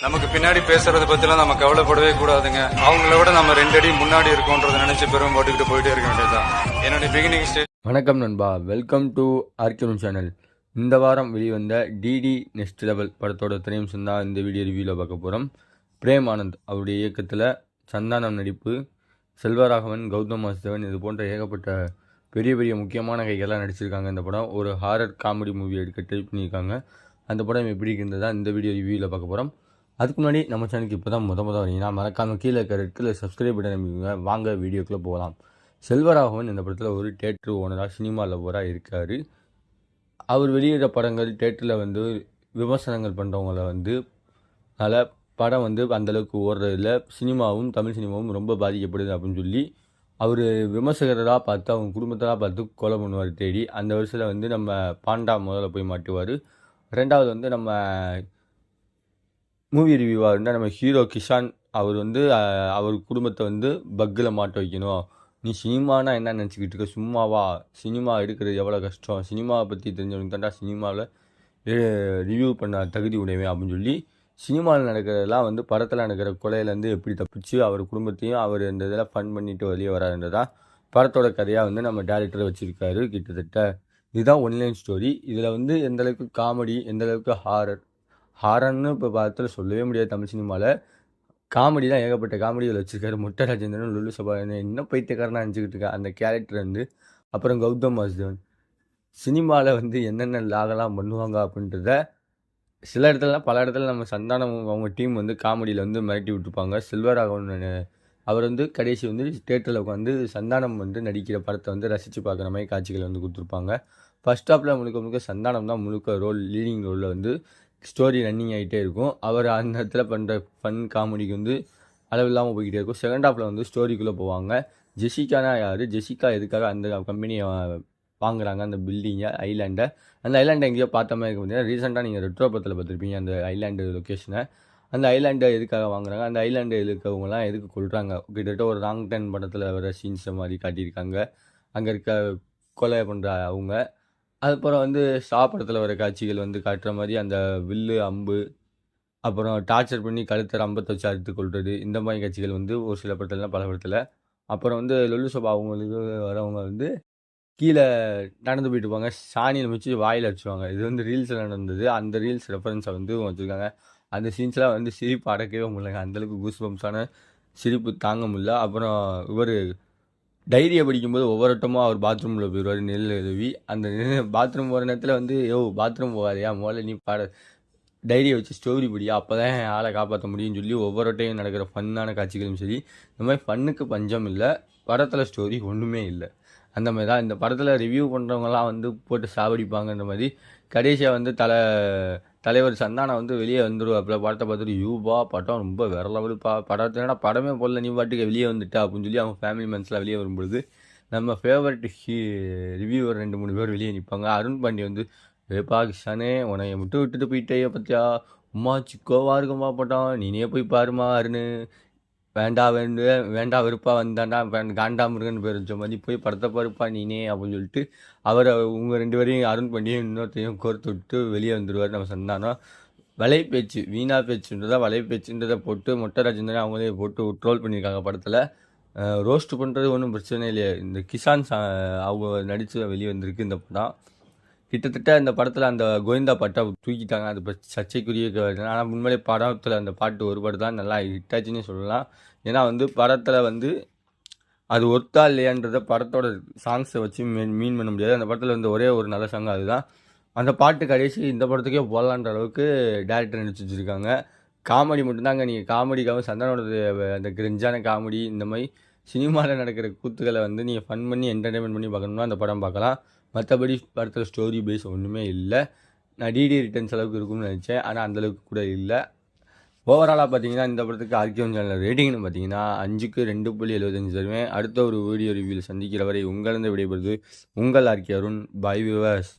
நமக்கு பின்னாடி பேசுறதை பத்திலாம் நம்ம கவலைப்படவே கூடாதுங்க. அவங்கள விட நம்ம 2 அடி முன்னாடி இருக்கோன்றதை நினைச்சு பெரும் போட்டுக்கிட்டு போயிட்டே இருக்க வேண்டியதுதான் என்னுடைய பிகினிங் ஸ்டேஜ். வணக்கம் நண்பா, வெல்கம் டு ஆர்கியூன் சேனல். இந்த வாரம் வெளிவந்த டிடி நெக்ஸ்ட் லெவல் படத்தோட திரையம்சம் தான் இந்த வீடியோ ரிவ்யூவில் பார்க்க போகிறோம். பிரேம் ஆனந்த் அவருடைய இயக்கத்தில் சந்தானம் நடிப்பு, செல்வராகவன், கௌதம் வாசுதேவன் இது போன்ற ஏகப்பட்ட பெரிய பெரிய முக்கியமான கைகள்லாம் நடிச்சிருக்காங்க. இந்த படம் ஒரு ஹாரர் காமெடி மூவி எடுக்க ட்ரை பண்ணியிருக்காங்க. அந்த படம் எப்படி இருந்ததா இந்த வீடியோ ரிவ்யூவில் பார்க்க போகிறோம். அதுக்கு முன்னாடி நம்ம சேனலுக்கு இப்போ தான் முத வரீங்கன்னா மறக்காமல் கீழே இருக்கிற இடத்துல சப்ஸ்கிரைப் பண்ண நம்பிக்கோங்க. வாங்க வீடியோக்குள்ளே போகலாம். செல்வராகவன் இந்த படத்தில் ஒரு தேட்டர் ஓனராக சினிமா லவராக இருக்கார். அவர் வெளியிடுற படங்கள் தேட்டரில் விமர்சனங்கள் பண்ணுறவங்கள அதனால் படம் அந்தளவுக்கு ஓடுறதில்ல. சினிமாவும் தமிழ் சினிமாவும் ரொம்ப பாதிக்கப்படுது அப்படின்னு சொல்லி அவர் விமர்சகராக பார்த்து அவங்க குடும்பத்தெல்லாம் பார்த்து கொலை பண்ணுவார் தேடி. அந்த வருஷத்தில் நம்ம பாண்டா முதல்ல போய் மாட்டுவார். ரெண்டாவது நம்ம மூவி ரிவ்யூவாக இருந்தால் நம்ம ஹீரோ கிஷான் அவர் அவர் குடும்பத்தை பக்கில் மாட்ட வைக்கணும். நீ சினிமானா என்ன நினச்சிக்கிட்டு இருக்க, சும்மாவா, சினிமா எடுக்கிறது எவ்வளோ கஷ்டம், சினிமாவை பற்றி தெரிஞ்சவனுக்கு தாண்டா சினிமாவில் ரிவ்யூ பண்ண தகுதி உடையவே அப்படின்னு சொல்லி சினிமாவில் நடக்கிறதெல்லாம் படத்தில் நடக்கிற கொலையிலேருந்து எப்படி தப்பிச்சு அவர் குடும்பத்தையும் அவர் இந்த இதில் ஃபன் பண்ணிட்டு வெளியே வராதுன்றதான் படத்தோட கதையாக நம்ம டேரக்டரை வச்சுருக்காரு. கிட்டத்தட்ட இதுதான் ஒன்லைன் ஸ்டோரி. இதில் எந்தளவுக்கு காமெடி, எந்தளவுக்கு ஹாரர்னு இப்போ படத்தில் சொல்லவே முடியாது. தமிழ் சினிமாவில் காமெடி தான் ஏகப்பட்ட காமெடிகள் வச்சுருக்காரு. முட்டை ராஜேந்திரன், லுல்லு சபா இன்னும் பைத்தியக்காரனாக நினச்சிக்கிட்டு இருக்கா அந்த கேரக்டர். அப்புறம் கௌதம் வாசுதேவன் சினிமாவில் என்னென்ன லாகலாம் பண்ணுவாங்க அப்படின்றத சில இடத்துலலாம் பல இடத்துல நம்ம சந்தானம் அவங்க டீம் காமெடியில் மிரட்டி விட்டுருப்பாங்க. செல்வராகவன் அவர் கடைசி தேட்டரில் உட்காந்து சந்தானம் நடிக்கிற படத்தை ரசித்து பார்க்குற மாதிரி காட்சிகள் கொடுத்துருப்பாங்க. ஃபர்ஸ்ட் ஹாஃபில் முழுக்க சந்தானம் தான் முழுக்க லீடிங் ரோலில் ஸ்டோரி ரன்னிங் ஆகிட்டே இருக்கும். அவர் அந்த இடத்துல பண்ணுற ஃபன் காமெடிக்கு அளவில்லாமல் போய்கிட்டே இருக்கும். செகண்ட் ஹாஃபில் ஸ்டோரிக்குள்ளே போவாங்க. ஜெசிகானா யார், ஜெசிகா எதுக்காக அந்த கம்பெனியை வாங்குறாங்க, அந்த பில்டிங்கை, ஐலாண்டை, அந்த ஐலாண்டை எங்கேயோ பார்த்த மாதிரி இருக்கும். பார்த்தீங்கன்னா ரீசெண்டாக நீங்கள் ரெட்ரோ படத்தில் பார்த்துருப்பீங்க அந்த ஐலாண்டு லொக்கேஷனை. அந்த ஐலாண்டை எதுக்காக வாங்குறாங்க, அந்த ஐலாண்டு இருக்கவங்களாம் எதுக்கு கொள்கிறாங்க, கிட்டத்தட்ட ஒரு ராங் டர்ன் படத்தில் வர சீன்ஸை மாதிரி காட்டியிருக்காங்க. அங்கே இருக்க கொலை பண்ணுற அவங்க. அதுக்கப்புறம் சாப்பிடத்தில் வர காட்சிகள் காட்டுற மாதிரி அந்த வில்லு, அம்பு, அப்புறம் டார்ச்சர் பண்ணி கழுத்தர் அம்பத்தை வச்சு அறுத்து கொள்வது, இந்த மாதிரி காட்சிகள் ஒரு சில படத்துலலாம் பல படத்தில். அப்புறம் லொல்லு சபா அவங்களுக்கு வரவங்க கீழே நடந்து போயிட்டு இருப்பாங்க, சாணியில் வச்சு வாயில் அடிச்சுவாங்க. இது ரீல்ஸில் நடந்தது. அந்த ரீல்ஸ் ரெஃபரன்ஸை வச்சுருக்காங்க. அந்த சீன்ஸ்லாம் சிரிப்பு அடக்கவே முடியலங்க. அந்தளவுக்கு கூஸ் பம்ப்ஸான சிரிப்பு தாங்க முடியல. அப்புறம் இவர் டைரியை படிக்கும்போது ஒவ்வொருட்டமாக அவர் பாத்ரூமில் போயிடுவார் நெல் எழுவி. அந்த பாத்ரூம் போகிற நேரத்தில் பாத்ரூம் போகாதையா, முதல்ல நீ டைரியை வச்சு ஸ்டோரி படியா, அப்போ தான் ஆளை காப்பாற்ற முடியும்னு சொல்லி ஒவ்வொருட்டையும் நடக்கிற ஃபன்னான காட்சிகளும் சரி. இந்த மாதிரி ஃபன்னுக்கு பஞ்சம் இல்லை. படத்தில் ஸ்டோரி ஒன்றுமே இல்லை. அந்த மாதிரி தான் இந்த படத்தில் ரிவ்யூ பண்ணுறவங்களாம் போட்டு சாவடிப்பாங்கன்ற மாதிரி கடைசியாக தலைவர் சந்தானம் வெளியே வந்துடுவாப்பில். படத்தை பார்த்துட்டு யூபா படம் ரொம்ப வேற லெவலுப்பா, படத்தினா படமே போடல, நீ பாட்டுக்கு வெளியே வந்துட்டா அப்படின்னு சொல்லி அவங்க ஃபேமிலி மென்ஸ்லாம் வெளியே வரும்பொழுது நம்ம ஃபேவரட் ரிவ்யூவர் 2-3 பேர் வெளியே நிற்பாங்க. அருண் பாண்டி ஏப்பா கிஷானே உனைய மட்டும் விட்டுட்டு போயிட்டே பற்றியா, உமா சிக்கோவா இருக்குமா படம், நீனே போய் பாருமா அருண், வேண்டா வெறுப்பா வந்தாண்டா காண்டா முருகன் பேர் வச்ச மாதிரி போய் படத்தை பாருப்பா நீனே அப்படின்னு சொல்லிட்டு அவர் உங்கள் 2 பேரையும் அருண் பண்ணியும் இன்னொருத்தையும் கோர்த்து விட்டு வெளியே வந்துடுவார். நம்ம சந்தானம் வலை பேச்சு, வீணா பேச்சுன்றதா வலை பேச்சுன்றதை போட்டு மொட்டை ராஜேந்திரன் அவங்களே போட்டு ட்ரோல் பண்ணியிருக்காங்க. படத்தில் ரோஸ்ட் பண்ணுறது ஒன்றும் பிரச்சனை இல்லையா. இந்த கிஷான் அவங்க நடித்து வெளியே வந்திருக்கு இந்த படம். கிட்டத்தட்ட இந்த படத்தில் அந்த கோவிந்தா பாட்டை தூக்கிட்டாங்க. அது சர்ச்சைக்குரிய. ஆனால் உண்மையிலே படத்தில் அந்த பாட்டு ஒரு பாட்டு தான் நல்லா ஹிட்டாச்சுன்னு சொல்லலாம். ஏன்னா படத்தில் அது ஒர்த்தா இல்லையான்றத படத்தோட சாங்ஸை வச்சு மீன் பண்ண முடியாது. அந்த படத்தில் ஒரே ஒரு நல்ல சாங் அதுதான். அந்த பாட்டு கடைசி இந்த படத்துக்கே போடலான்ற அளவுக்கு டேரக்டர் நடிச்சு வச்சுருக்காங்க. காமெடி மட்டும்தாங்க. நீங்கள் காமெடிக்காக சந்தானோட அந்த கிரிஞ்சான காமெடி, இந்த மாதிரி சினிமாவில் நடக்கிற கூத்துக்களை நீங்கள் ஃபன் பண்ணி என்டர்டைன்மெண்ட் பண்ணி பார்க்கணும்னா அந்த படம் பார்க்கலாம். மற்றபடி படத்தில் ஸ்டோரி பேஸ் ஒன்றுமே இல்லை. நான் டிடி ரிட்டர்ன்ஸ் அளவுக்கு இருக்கும்னு நினச்சேன், ஆனால் அந்தளவுக்கு கூட இல்லை. ஓவராலாக பார்த்தீங்கன்னா இந்த படத்துக்கு ஆர்கியூன் சேனல் ரேட்டிங்னு பார்த்தீங்கன்னா 5க்கு 2.75 தருவேன். அடுத்த ஒரு வீடியோ ரிவ்யூவில் சந்திக்கிற வரை உங்களிருந்து விடைபெறுவது உங்கள் ஆர்கே அருண். By viewers.